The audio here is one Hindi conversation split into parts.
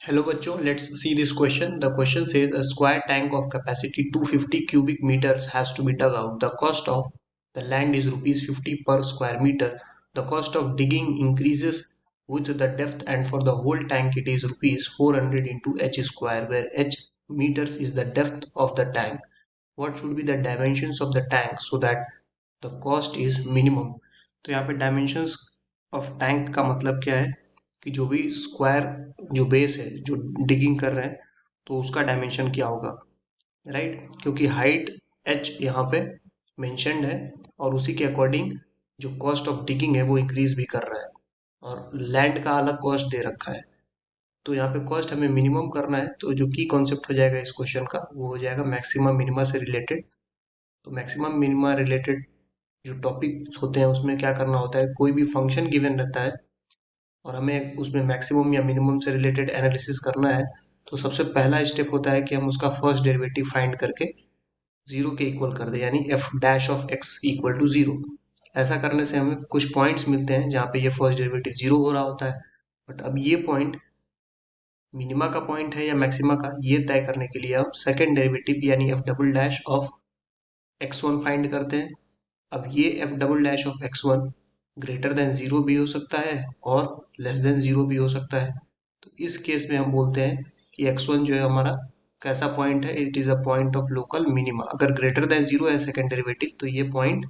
Hello बच्चों, let's see this question. The question says a square tank of capacity 250 cubic meters has to be dug out. The cost of the land is rupees 50 per square meter. The cost of digging increases with the depth, and for the whole tank it is rupees 400 into h square, where h meters is the depth of the tank. What should be the dimensions of the tank so that the cost is minimum? तो यहाँ पे dimensions of tank का मतलब क्या है कि जो भी स्क्वायर जो बेस है जो डिगिंग कर रहे हैं तो उसका डायमेंशन क्या होगा, राइट? क्योंकि हाइट h यहाँ पे मेंशन्ड है और उसी के अकॉर्डिंग जो कॉस्ट ऑफ डिगिंग है वो इंक्रीज भी कर रहा है और लैंड का अलग कॉस्ट दे रखा है। तो यहाँ पे कॉस्ट हमें मिनिमम करना है, तो जो की कॉन्सेप्ट हो जाएगा इस क्वेश्चन का वो हो जाएगा मैक्सिमम मिनिमा से रिलेटेड। तो मैक्सिमम मिनिमा रिलेटेड जो टॉपिक होते हैं उसमें क्या करना होता है, कोई भी फंक्शन गिवन रहता है और हमें उसमें मैक्सिमम या मिनिमम से रिलेटेड एनालिसिस करना है। तो सबसे पहला स्टेप होता है कि हम उसका फर्स्ट डेरिवेटिव फाइंड करके जीरो के इक्वल कर दे, यानी f dash of x equal to zero. ऐसा करने से हमें कुछ पॉइंट्स मिलते हैं जहाँ पे ये फर्स्ट डेरिवेटिव जीरो हो रहा होता है। बट अब ये पॉइंट मिनिमा का पॉइंट है या मैक्सिमा का, ये तय करने के लिए हम सेकेंड डेरिवेटिव यानी F double dash of x one find करते हैं। अब ये F double dash of x one greater than zero भी हो सकता है और लेस देन जीरो भी हो सकता है। तो इस केस में हम बोलते हैं कि एक्स वन जो है हमारा कैसा पॉइंट है, it is a point of local minima. अगर ग्रेटर देन जीरो है सेकेंड डेरिवेटिव तो ये पॉइंट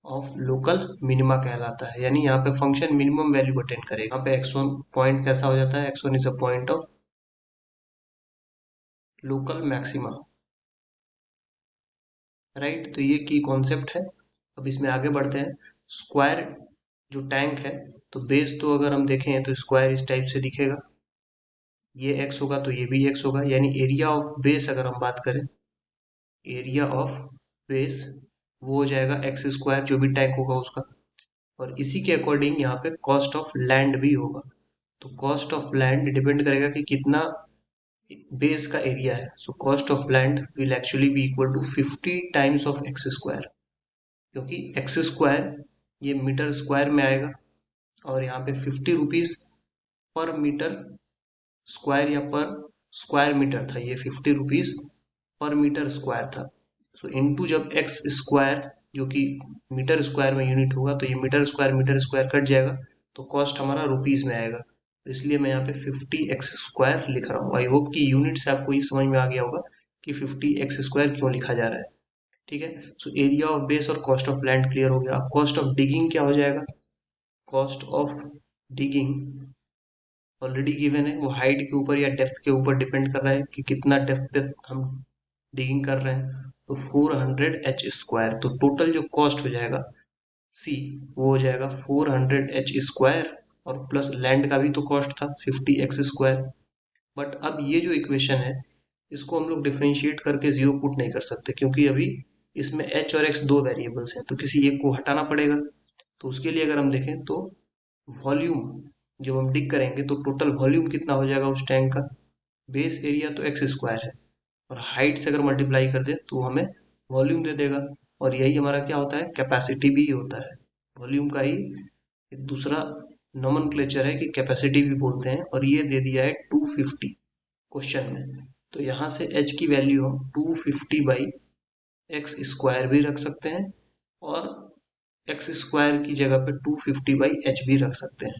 ऑफ लोकल मिनिमा कहलाता है, यानी यहाँ पे फंक्शन मिनिमम वैल्यू अटेंड करेगा। यहाँ पे एक्स वन पॉइंट कैसा हो जाता है, x one is a point of local maxima, right? तो ये की कॉन्सेप्ट है। अब इसमें आगे बढ़ते हैं। स्क्वायर जो टैंक है, तो बेस तो अगर हम देखें तो स्क्वायर इस टाइप से दिखेगा, ये एक्स होगा तो ये भी एक्स होगा, यानी एरिया ऑफ बेस अगर हम बात करें, एरिया ऑफ बेस वो हो जाएगा एक्स स्क्वायर जो भी टैंक होगा उसका। और इसी के अकॉर्डिंग यहाँ पे कॉस्ट ऑफ लैंड भी होगा। तो कॉस्ट ऑफ लैंड डिपेंड करेगा कि कितना बेस का एरिया है। So cost of land will actually be equal to 50 times of x square, क्योंकि एक्स स्क्वायर ये मीटर स्क्वायर में आएगा और यहाँ पे 50 रुपीज पर मीटर स्क्वायर या पर स्क्वायर मीटर था, ये 50 रुपीज पर मीटर स्क्वायर था। सो इनटू जब एक्स स्क्वायर जो कि मीटर स्क्वायर में यूनिट होगा तो ये मीटर स्क्वायर कट जाएगा तो कॉस्ट हमारा रुपीज में आएगा। तो इसलिए मैं यहाँ पे 50 एक्स स्क्वायर लिख रहा हूँ। आई होप कि यूनिट से आपको ये समझ में आ गया होगा कि 50 एक्स स्क्वायर क्यों लिखा जा रहा है। ठीक है, सो एरिया ऑफ बेस और कॉस्ट ऑफ लैंड क्लियर हो गया। अब कॉस्ट ऑफ डिगिंग क्या हो जाएगा, cost of digging already given है, वो हाइट के ऊपर या डेप्थ के ऊपर डिपेंड कर रहा है कि कितना डेप्थ पे हम डिगिंग कर रहे हैं। तो 400 एच स्क्वायर, तो टोटल जो कॉस्ट हो जाएगा सी वो हो जाएगा 400 एच स्क्वायर और प्लस लैंड का भी तो कॉस्ट था 50 एक्स स्क्वायर। बट अब ये जो इक्वेशन है इसको हम लोग डिफरेंशिएट करके जीरो पुट नहीं कर सकते, क्योंकि अभी इसमें एच और एक्स दो वेरिएबल्स हैं तो किसी एक को हटाना पड़ेगा। तो उसके लिए अगर हम देखें तो वॉल्यूम जब हम डिग करेंगे तो टोटल वॉल्यूम कितना हो जाएगा उस टैंक का, बेस एरिया तो एक्स स्क्वायर है और हाइट से अगर मल्टीप्लाई कर दे तो हमें वॉल्यूम दे देगा। और यही हमारा क्या होता है, कैपेसिटी भी होता है। वॉल्यूम का ही एक दूसरा नोमेनक्लेचर है कि कैपेसिटी भी बोलते हैं, और ये दे दिया है 250 क्वेश्चन में। तो यहाँ से h की वैल्यू हम 250 बाई एक्स स्क्वायर भी रख सकते हैं और एक्स स्क्वायर की जगह पे 250 बाई एच भी रख सकते हैं।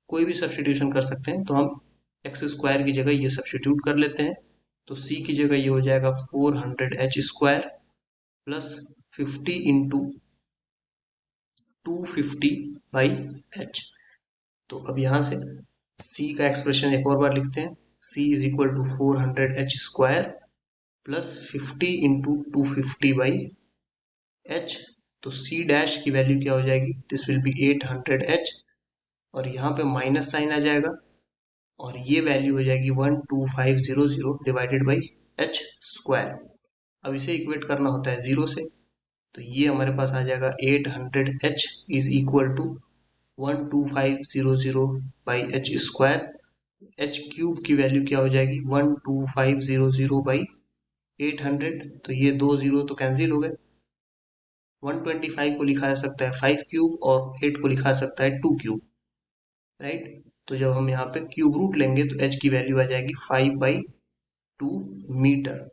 कोई भी सब्सटीट्यूशन कर सकते हैं, तो हम एक्स स्क्वायर की जगह ये सब्सटीट्यूट कर लेते हैं। तो सी की जगह ये हो जाएगा 400 H square plus 50 into 250 by H. तो अब यहाँ से सी का एक्सप्रेशन एक और बार लिखते हैं, C is equal to 400 H square plus 50 into 250 by H. तो सी डैश की वैल्यू क्या हो जाएगी, दिस विल बी 800 एच और यहाँ पे माइनस साइन आ जाएगा और ये वैल्यू हो जाएगी 12500 डिवाइडेड बाई एच स्क्वायर। अब इसे इक्वेट करना होता है जीरो से, तो ये हमारे पास आ जाएगा 800 h is equal to 12500 by h square. H cube की वैल्यू क्या हो जाएगी 12500 बाई 800, तो ये दो जीरो तो कैंसिल हो गए। 125 को लिखा जा सकता है 5 क्यूब और 8 को लिखा जा सकता है 2 क्यूब, राइट? तो जब हम यहाँ पे क्यूब रूट लेंगे तो h की वैल्यू आ जाएगी 5/2 मीटर।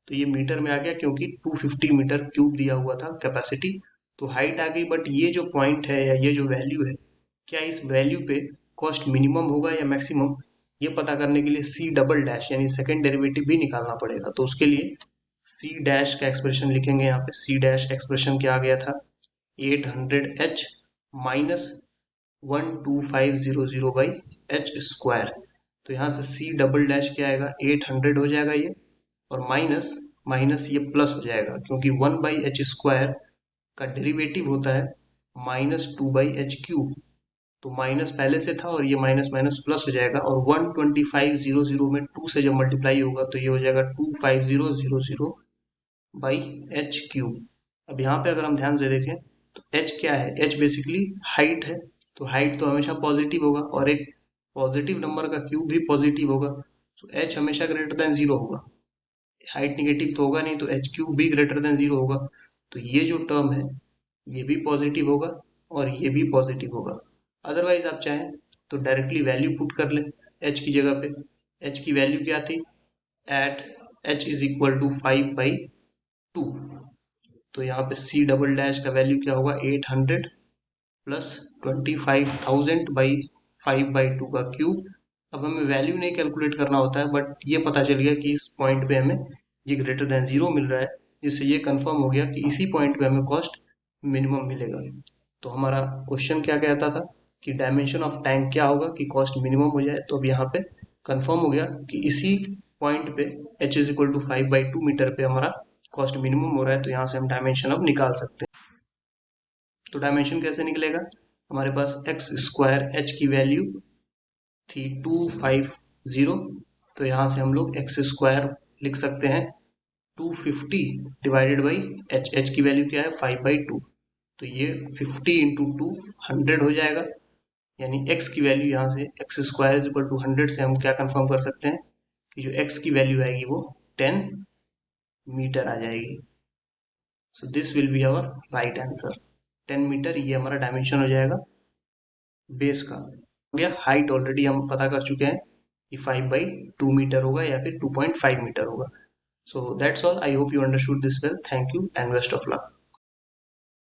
तो ये मीटर में आ गया क्योंकि 250 मीटर क्यूब दिया हुआ था कैपेसिटी। तो हाइट आ गई, बट ये जो पॉइंट है या ये जो वैल्यू है, क्या इस वैल्यू पे कॉस्ट मिनिमम होगा या मैक्सिमम, ये पता करने के लिए सी डबल डैश यानी सेकेंड डेरिवेटिव भी निकालना पड़ेगा। तो उसके लिए सी डैश का एक्सप्रेशन लिखेंगे। यहाँ पे सी डैश एक्सप्रेशन क्या आ गया था, 800h माइनस 12500/h²। तो यहाँ से सी डबल डैश क्या आएगा, 800 हो जाएगा ये, और माइनस माइनस ये प्लस हो जाएगा क्योंकि 1/h² का डेरिवेटिव होता है -2/h³। तो माइनस पहले से था और ये माइनस माइनस प्लस हो जाएगा, और 12500 में 2 से जब मल्टीप्लाई होगा तो ये हो जाएगा 25000/h³। अब यहाँ पे अगर हम ध्यान से देखें तो h क्या है, h बेसिकली हाइट है। तो हाइट तो हमेशा पॉजिटिव होगा, और एक पॉजिटिव नंबर का क्यूब भी पॉजिटिव होगा। तो h हमेशा ग्रेटर देन 0 होगा। हाइट निगेटिव तो होगा नहीं, तो h³ भी ग्रेटर देन 0 होगा। तो ये जो टर्म है ये भी पॉजिटिव होगा और ये भी पॉजिटिव होगा। अदरवाइज आप चाहें तो डायरेक्टली वैल्यू पुट कर लें h की जगह पे। h की वैल्यू क्या थी, at h is equal to 5/2। तो यहाँ पे सी डबल डैश का वैल्यू क्या होगा, 800 प्लस 25,000/5/2 का क्यूब। अब हमें वैल्यू नहीं कैलकुलेट करना होता है, बट ये पता चल गया कि इस पॉइंट पे हमें ये ग्रेटर देन 0 मिल रहा है, जिससे ये कंफर्म हो गया कि इसी पॉइंट पे हमें कॉस्ट मिनिमम मिलेगा। तो हमारा क्वेश्चन क्या कहता था कि डायमेंशन ऑफ टैंक क्या होगा कि कॉस्ट मिनिमम हो जाए। तो अब यहाँ पे कंफर्म हो गया कि इसी पॉइंट पे h is equal to 5/2 metre पे हमारा कॉस्ट मिनिमम हो रहा है। तो यहाँ से हम डायमेंशन अब निकाल सकते हैं। तो डायमेंशन कैसे निकलेगा, हमारे पास x² h की वैल्यू थी 250। तो यहाँ से हम लोग x² लिख सकते हैं 250 डिवाइडेड बाई h। h की वैल्यू क्या है, 5/2। तो ये 50 इंटू 2 100 हो जाएगा। यानी x की वैल्यू यहाँ से x² इज इक्वल टू 100 से हम क्या कंफर्म कर सकते हैं कि जो x की वैल्यू आएगी वो 10 मीटर आ जाएगी। So this will be our right answer. 10 metre ये हमारा डायमेंशन हो जाएगा बेस का। हो गया, हाइट ऑलरेडी हम पता कर चुके हैं कि 5/2 मीटर होगा या फिर 2.5 मीटर होगा। So that's all. I hope you understood this well. Thank you and best of luck.